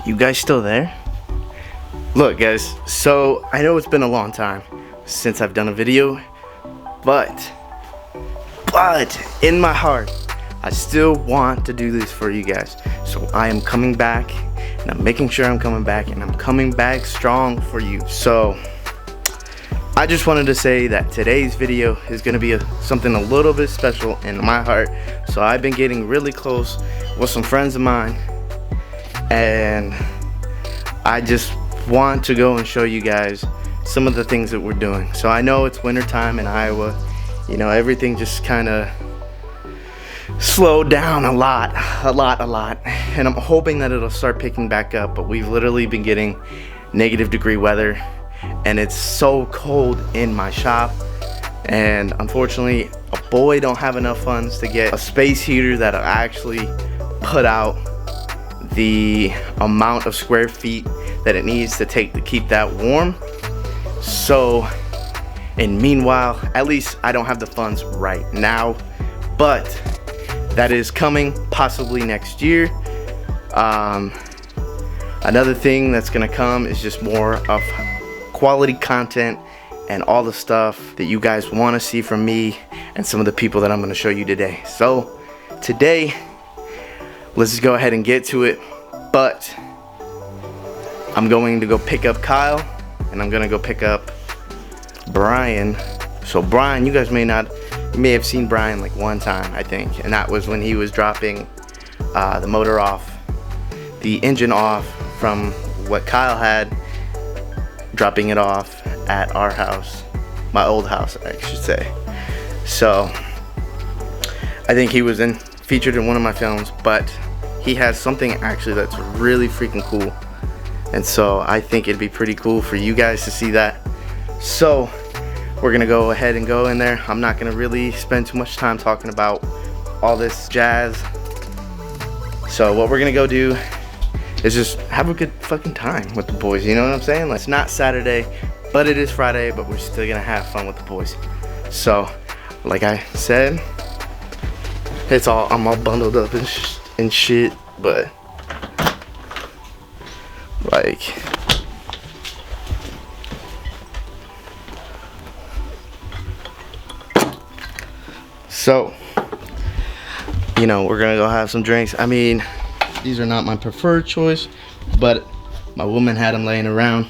You guys still there? Look guys, so I know it's been a long time since I've done a video, but in my heart I still want to do this for you guys. So I am coming back, and I'm making sure I'm coming back, and I'm coming back strong for you. So I just wanted to say that today's video is going to be something a little bit special in my heart. So I've been getting really close with some friends of mine, and I just want to go and show you guys some of the things that we're doing. So I know it's winter time in Iowa, you know, everything just kind of slowed down a lot, and I'm hoping that it'll start picking back up. But we've literally been getting -degree weather, and it's so cold in my shop, and unfortunately a boy don't have enough funds to get a space heater that'll actually put out the amount of square feet that it needs to take to keep that warm. So, and meanwhile, at least I don't have the funds right now, but that is coming possibly next year. Another thing that's gonna come is just more of quality content and all the stuff that you guys want to see from me and some of the people that I'm going to show you today. So today, let's just go ahead and get to it. But I'm going to go pick up Kyle, and I'm going to go pick up Brian. So Brian, you guys may have seen Brian like one time, I think, and that was when he was dropping the motor off, the engine off from what Kyle had, dropping it off at our house, my old house I should say. So I think he was featured in one of my films, but he has something actually that's really freaking cool, and so I think it'd be pretty cool for you guys to see that. So we're gonna go ahead and go in there. I'm not gonna really spend too much time talking about all this jazz. So what we're gonna go do is just have a good fucking time with the boys, you know what I'm saying? Like, it's not Saturday, but it is Friday, but we're still gonna have fun with the boys. So, like I said, I'm all bundled up and shit, but like, so, you know, we're gonna go have some drinks. I mean, these are not my preferred choice, but my woman had them laying around,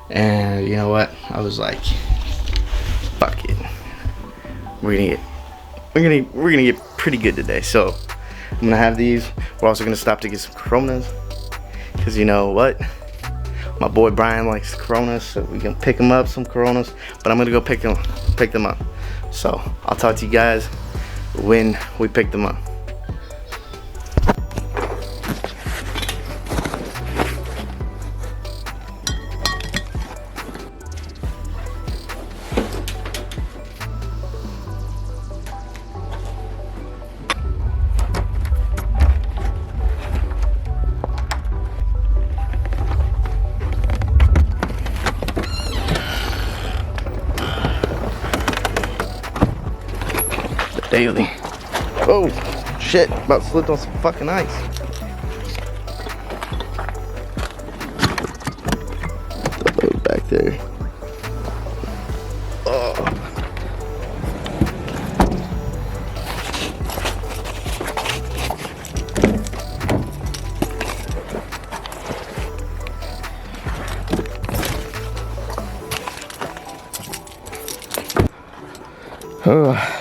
and you know what? I was like, fuck it. We're gonna get pretty good today. So I'm gonna have these. We're also gonna stop to get some Coronas, because you know what? My boy Brian likes Coronas, so we can pick him up some Coronas. But I'm gonna go pick them up. So I'll talk to you guys when we pick them up. Daily. Oh shit, about slipped on some fucking ice. Oh, back there. Oh. Oh.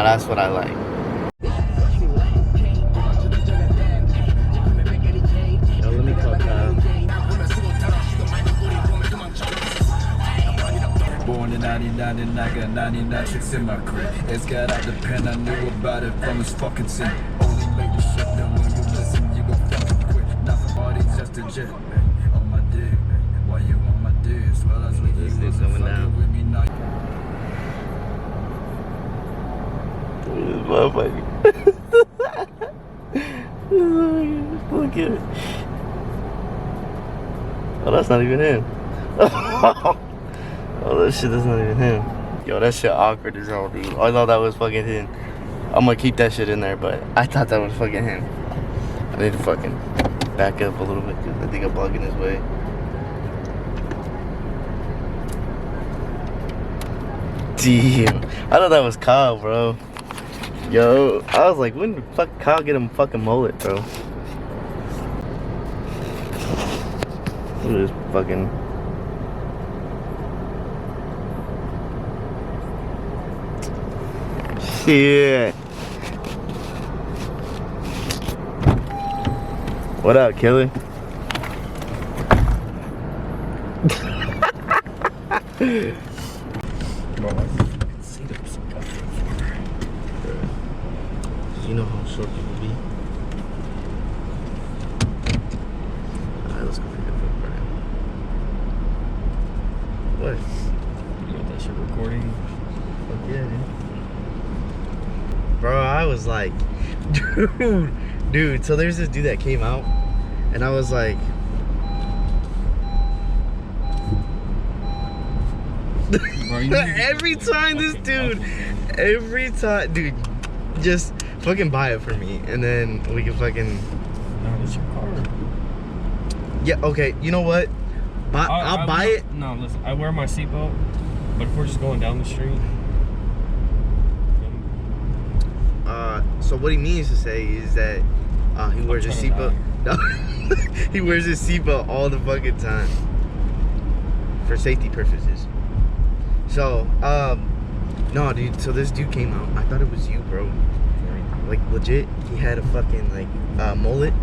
Now that's what I like. Yo, let me call Kyle. Born in 99 and I got 99 chicks in my crib. It's got out the pen, I knew about it from his fucking sin. Only make the shit that when you listen, you gon' fucking quit. Not the party, just a jet, man. On my dick, man. Why you on my dick? Well, I was with you, wasn't fucking with me now. This motherfucker. Look at it. Oh, that's not even him. Oh, that shit, that's not even him. Yo, that shit awkward as hell, dude. I thought that was fucking him. I'm gonna keep that shit in there, but I thought that was fucking him. I need to fucking back up a little bit because I think I'm blocking his way. Damn. I thought that was Kyle, bro. Yo, I was like, when the fuck Kyle get him fucking mullet, bro? Look at this fucking... Shit. What up, killer? You know how short people be. Alright, let's go pick up for Brian. What? You got that shit recording? Fuck yeah, dude. Bro, I was like, dude, so there's this dude that came out, and I was like, Bro, every time this dude, dude, just fucking buy it for me, and then we can fucking. No, it's your car. Yeah, okay, you know what? I'll buy it. No, listen, I wear my seatbelt, but if we're just going down the street. So what he means to say is that he wears his seatbelt. No, he wears his seatbelt all the fucking time for safety purposes. So, no, dude. So this dude came out. I thought it was you, bro. Like legit, he had a fucking like mullet,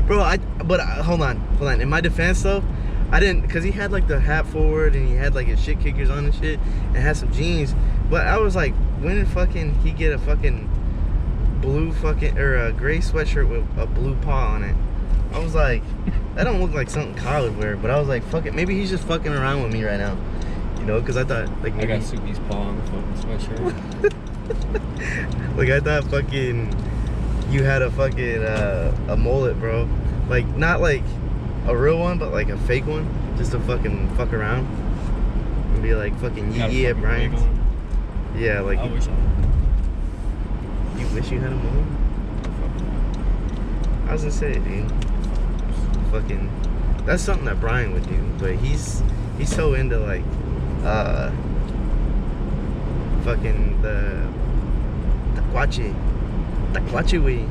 bro. But hold on. In my defense though, I didn't, cause he had like the hat forward and he had like his shit kickers on and shit, and had some jeans. But I was like, when did fucking he get a fucking blue fucking or a gray sweatshirt with a blue paw on it? I was like, that don't look like something Kyle would wear. But I was like, fuck it, maybe he's just fucking around with me right now, you know? Cause I thought like maybe I got Soupy's paw on the fucking sweatshirt. Like I thought fucking you had a fucking a mullet, bro. Like not like a real one, but like a fake one, just to fucking fuck around and be like fucking yee at Brian's. Yeah, like I wish I you wish you had a mullet. I was gonna say, dude, fucking that's something that Brian would do, but he's so into like fucking the taquache way.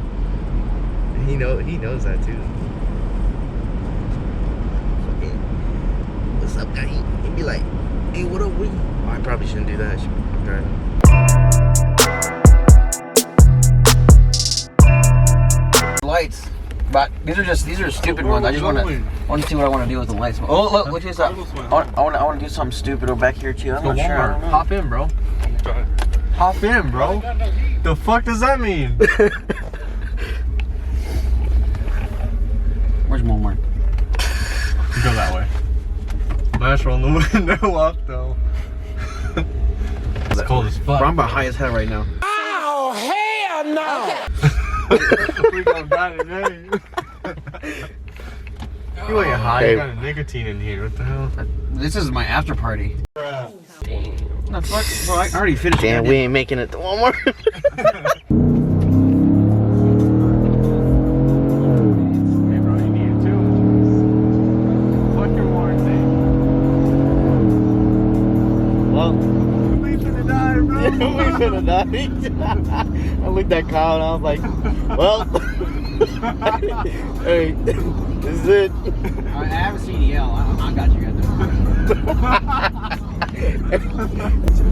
He knows that too. Fucking, what's up, guy? He'd be like, hey, what up, we? Oh, I probably shouldn't do that. I should drive. Lights, but these are stupid ones. I just want to see what I want to do with the lights. Oh look, look at this. I want to do something stupid over back here too. I'm not sure. hop in, bro. Hop in, bro. The fuck does that mean? Where's Walmart? Go that way. Flash on the window up though. It's cold as fuck. Bro, I'm about high as hell right now. Oh hell no! We gonna die today. You ain't high. Hey. You got a nicotine in here. What the hell? This is my after party. No, fuck, bro, I already finished. Damn, we ain't making it to Walmart. Hey, bro, you need it too. Fuck your warranty. Well, We finna die, bro. we should have died. I looked at Kyle and I was like, well, hey, this is it. I have a CDL. I got you guys.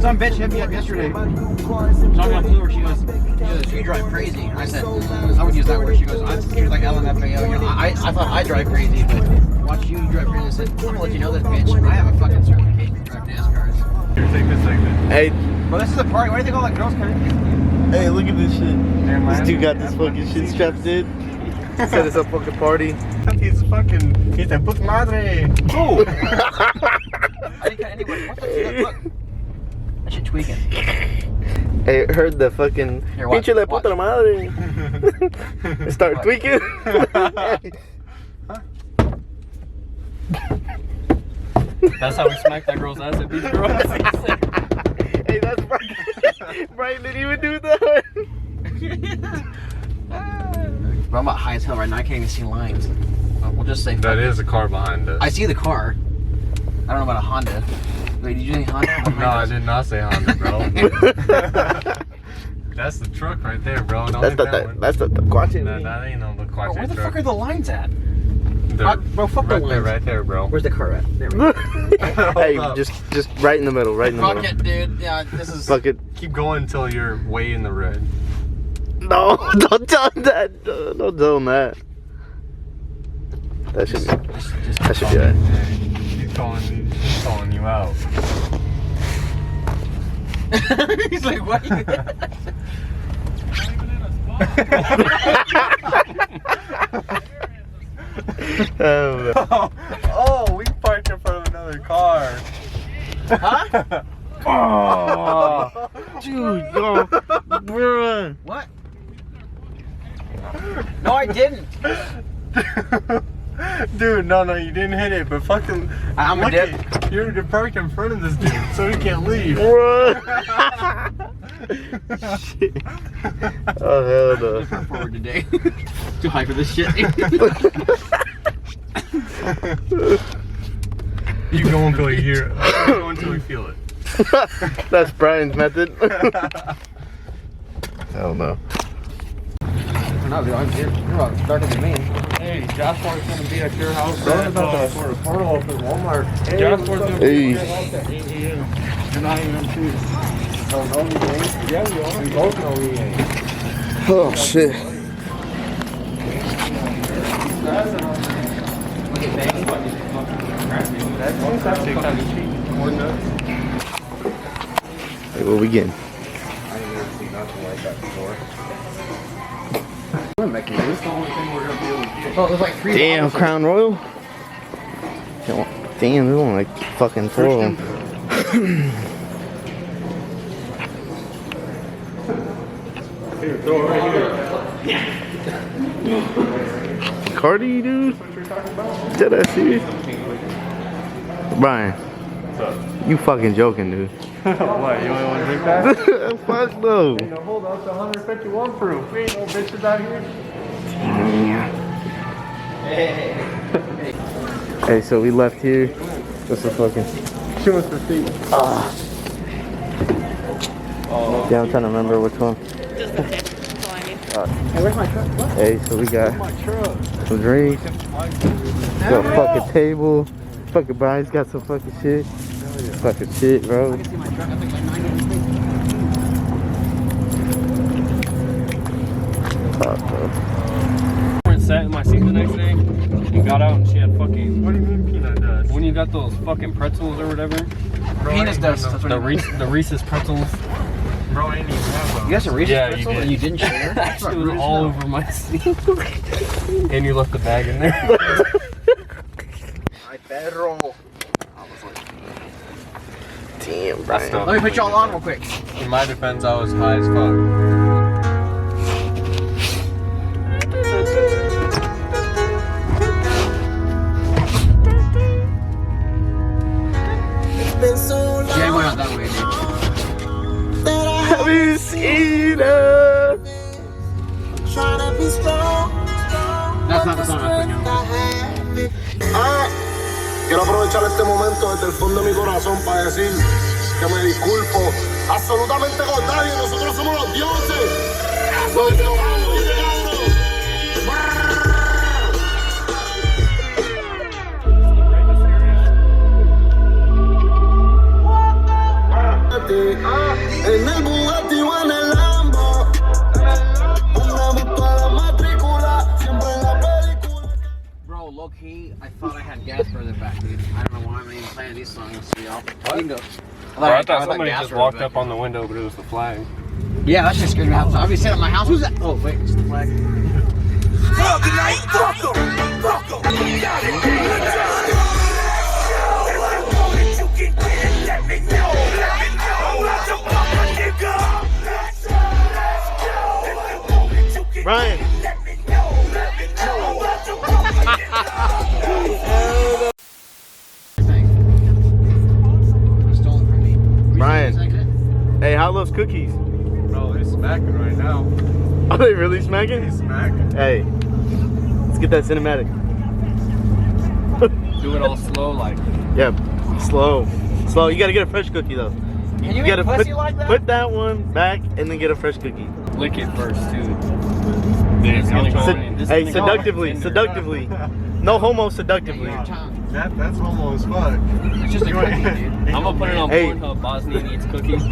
Some bitch hit me up yesterday. Talking about flu, she goes, you drive crazy. And I said, I would use that word. She was like LMFAO. You know, I thought I drive crazy, but watch you drive crazy. I said, I'm gonna let you know this, bitch. I have a fucking certification to drive NASCARs. Here, take this segment. Hey, Bro, this is a party. Why do you think all that girls come in? hey, look at this shit. This dude got this fucking shit strapped in. Said it's a fucking party. He's a puta madre. Oh! I didn't cut anyway. What the fuck? Look. That shit tweaking. Hey, heard the fucking Here, watch, pinche la puta madre. Start tweaking. That's how we smacked that girl's ass at Beach Girls. Hey, that's Brian. Brian didn't even do that. Bro, I'm about high as hell right now. I can't even see lines. We'll just say That is a car behind us. I see the car. I don't know about a Honda. Wait, did you say Honda? No, I did not say Honda, bro. That's the truck right there, bro. Don't hit that one. That's the quache. No, that ain't no Bro, Quache where the truck. fuck are the lines at? They're Bro, fuck the right there, lines. right there, bro. Where's the car at? There we go. Hey, Hold up. just right in the middle, right in the Fuck middle. it, dude. Yeah, this is... Fuck it. Keep going until you're way in the red. No, don't tell him that. Don't tell him that. That should be. That should be alright. He's calling you out. He's like, what? Oh, we parked in front of another car. Huh? Oh, dude, yo, bruh. What? No, I didn't. Dude, no, you didn't hit it, but fucking. I'm a look dip. at- You're parked in front of this dude, so he can't leave. Bruh. Shit. Oh, hell no. Looking forward today. Too high for this shit. You go until you hear it. You go until you feel it. That's Brian's method. Hell no. No, dude, you're about darker than me. Hey, Joshua's gonna be at your house for a portal up at Walmart. Joshua's gonna Hey. be at your house at 8 a.m. You're not even too. Oh, no, we ain't. Yeah, we are. We both know we ain't. Oh shit. That's actually kind of cheap. More nuts. Hey, what we getting? I ain't never seen nothing like that before. This is the only thing we're gonna be able to get. Oh, there's like 3 Damn, bottles. Crown Royal. Damn, there's only like fucking 4 of them. Here, throw it right here. Cardi, dude. What you're talking about? Did I see it? Brian, What's up? you fucking joking, dude. What, you only want to drink that? Fuck no. No, hold on, it's 151 proof. We ain't no bitches out here. Hey, so we left here. What's the fucking? She wants to see. Yeah, I'm trying to remember which one. Hey, where's my truck? What? Hey, so we got My truck. some drinks. Got a fucking table. Fucking Brian's got some fucking shit. Fucking shit, bro. See my truck? I think like 9 Fuck, bro. Sat in my seat the next day and got out and she had fucking. What do you mean peanut dust? When you got those fucking pretzels or whatever, Bro, Penis ain't dust. no- That's what the Reese's pretzels. Bro, ain't even have those. You got some Reese's Yeah, you pretzels did. and you didn't share? It was all over my seat. And you left the bag in there. Ay, perro. Damn, Brian. Let me put y'all on real quick. In my defense, I was high as fuck. Yeah, I went out that way, dude. Have you seen her? That's not the song I put down. Quiero aprovechar este momento desde el fondo de mi corazón para decir que me disculpo absolutamente con nadie. Nosotros somos los dioses. Los dioses. these songs, so y'all. You can go. I thought somebody just walked up on the window, but it was the flag. Yeah, that shit scared me out. I'll be sitting at my house. Who's that? Oh, wait, it's the flag. Brian. Stolen from me. Brian. Hey, how are those cookies? Bro, they're smacking right now. Are they really smacking? They smacking. Hey, let's get that cinematic. Do it all slow, like. Yeah, slow. Slow. You gotta get a fresh cookie though. Can you gotta make pussy like that? put that one back and then get a fresh cookie. Lick it first, too. Then it's gonna go in. This Hey, is gonna go seductively, in there. seductively. No homo, seductively. Your tongue. That's homo as fuck. It's just a cookie, dude. I'm gonna put it on Hey. Pornhub. Bosnian eats cookies.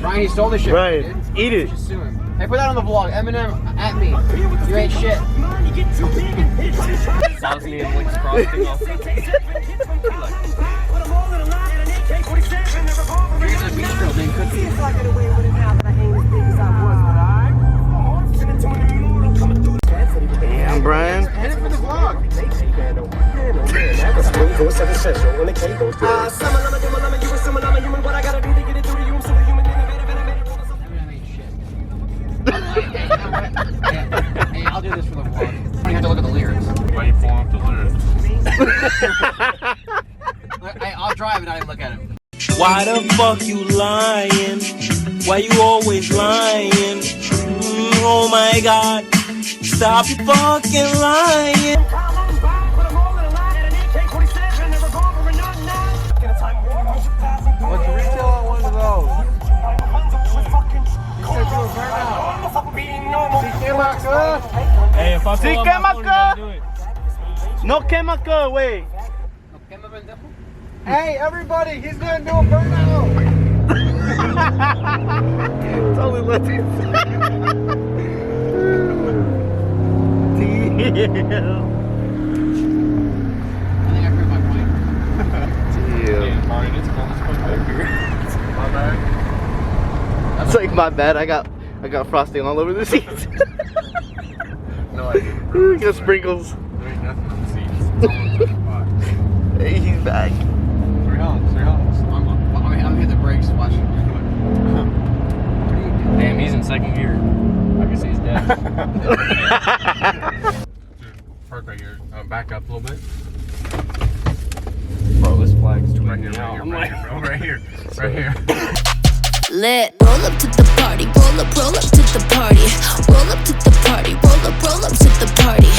Ryan, he stole this shit. Ryan, Dude. eat it. Just sue him. Hey, put that on the vlog. Eminem at me. You ain't shit. Bosnian licks frosting off. Here's a beach girl named Cookie. Damn, Brian. Hit it for the vlog. Eminem ain't shit. Hey, I'll do this for the vlog. You have to look at the lyrics. Why you pulling up the lyrics? Hey, I'll drive and I look at him. Why the fuck you lying? Why you always lying? Oh my god, stop you fucking lying. What's the retail on one of those? Hey, if I pull Sí, up quema, my phone, you gotta do it. No quema que, wey. Hey, everybody, he's gonna do a burnout. Totally let it. Damn. I think I proved my point. Damn. Hey, Brian, it's cold as fuck back here. My bad. That's like my bad. I got frosting all over the seats. No, I didn't. Ooh, got sprinkles. There ain't nothing on the seats. It's all in the box. Hey, he's back. 3 homes, 3 homes. I'm hitting the brakes watching. Damn, he's in second gear. I can see his dad. Dude, park right here. Back up a little bit. Bro, this flag's Right tweaking here, out. right I'm here, like, right here, bro. Right here. Right here. Lit. Roll up to the party, roll up to the party. Roll up to the party, roll up to the party.